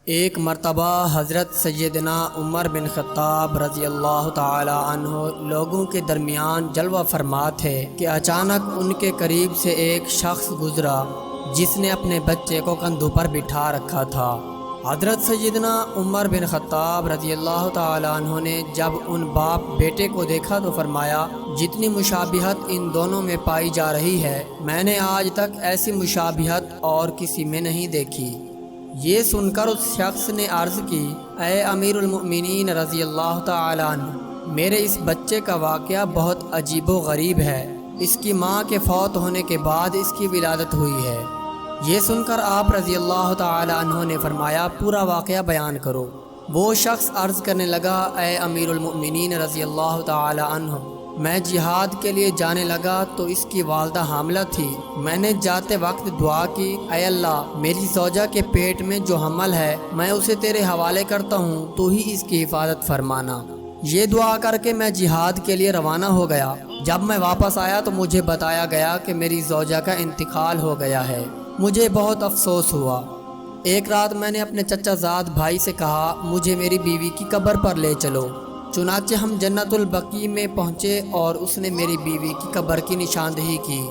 ایک مرتبہ حضرت سیدنا عمر بن خطاب رضی اللہ تعالی عنہ لوگوں کے درمیان جلوہ فرما تھے کہ اچانک ان کے قریب سے ایک شخص گزرا جس نے اپنے بچے کو کندھوں پر بٹھا رکھا تھا۔ حضرت سیدنا عمر بن خطاب رضی اللہ تعالی عنہ نے جب ان باپ بیٹے کو دیکھا تو فرمایا، جتنی مشابہت ان دونوں میں پائی جا رہی ہے میں نے آج تک ایسی مشابہت اور کسی میں نہیں دیکھی۔ یہ سن کر اس شخص نے عرض کی، اے امیر المؤمنین رضی اللہ تعالی عنہ، میرے اس بچے کا واقعہ بہت عجیب و غریب ہے۔ اس کی ماں کے فوت ہونے کے بعد اس کی ولادت ہوئی ہے۔ یہ سن کر آپ رضی اللہ تعالی عنہ نے فرمایا، پورا واقعہ بیان کرو۔ وہ شخص عرض کرنے لگا، اے امیر المؤمنین رضی اللہ تعالی عنہ، میں جہاد کے لیے جانے لگا تو اس کی والدہ حاملہ تھی۔ میں نے جاتے وقت دعا کی، اے اللہ، میری زوجہ کے پیٹ میں جو حمل ہے میں اسے تیرے حوالے کرتا ہوں، تو ہی اس کی حفاظت فرمانا۔ یہ دعا کر کے میں جہاد کے لیے روانہ ہو گیا۔ جب میں واپس آیا تو مجھے بتایا گیا کہ میری زوجہ کا انتقال ہو گیا ہے۔ مجھے بہت افسوس ہوا۔ ایک رات میں نے اپنے چچا زاد بھائی سے کہا، مجھے میری بیوی کی قبر پر لے چلو۔ چنانچہ ہم جنت البقیع میں پہنچے اور اس نے میری بیوی کی قبر کی نشاندہی کی۔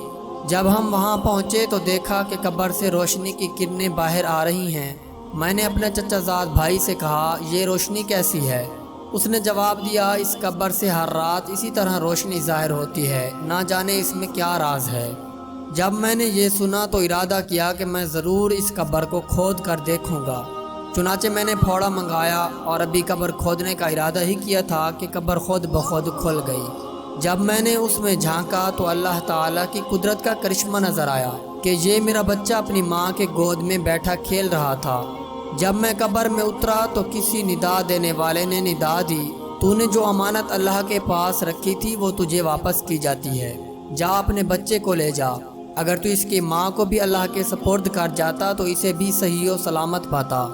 جب ہم وہاں پہنچے تو دیکھا کہ قبر سے روشنی کی کرنیں باہر آ رہی ہیں۔ میں نے اپنے چچا زاد بھائی سے کہا، یہ روشنی کیسی ہے؟ اس نے جواب دیا، اس قبر سے ہر رات اسی طرح روشنی ظاہر ہوتی ہے، نہ جانے اس میں کیا راز ہے۔ جب میں نے یہ سنا تو ارادہ کیا کہ میں ضرور اس قبر کو کھود کر دیکھوں گا۔ چنانچہ میں نے پھوڑا منگایا اور ابھی قبر کھودنے کا ارادہ ہی کیا تھا کہ قبر خود بخود کھل گئی۔ جب میں نے اس میں جھانکا تو اللہ تعالیٰ کی قدرت کا کرشمہ نظر آیا کہ یہ میرا بچہ اپنی ماں کے گود میں بیٹھا کھیل رہا تھا۔ جب میں قبر میں اترا تو کسی ندا دینے والے نے ندا دی، تو نے جو امانت اللہ کے پاس رکھی تھی وہ تجھے واپس کی جاتی ہے، جا اپنے بچے کو لے جا۔ اگر تو اس کی ماں کو بھی اللہ کے سپرد کر جاتا تو اسے بھی صحیح و سلامت پاتا۔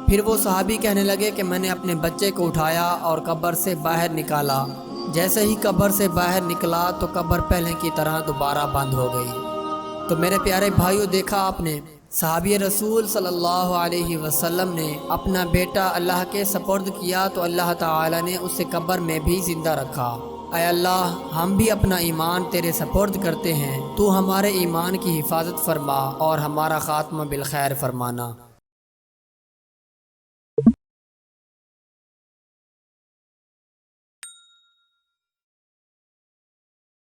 پھر وہ صحابی کہنے لگے کہ میں نے اپنے بچے کو اٹھایا اور قبر سے باہر نکالا۔ جیسے ہی قبر سے باہر نکلا تو قبر پہلے کی طرح دوبارہ بند ہو گئی۔ تو میرے پیارے بھائیوں، دیکھا آپ نے، صحابی رسول صلی اللہ علیہ وسلم نے اپنا بیٹا اللہ کے سپرد کیا تو اللہ تعالی نے اسے قبر میں بھی زندہ رکھا۔ اے اللہ، ہم بھی اپنا ایمان تیرے سپرد کرتے ہیں، تو ہمارے ایمان کی حفاظت فرما اور ہمارا خاتمہ بالخیر فرمانا۔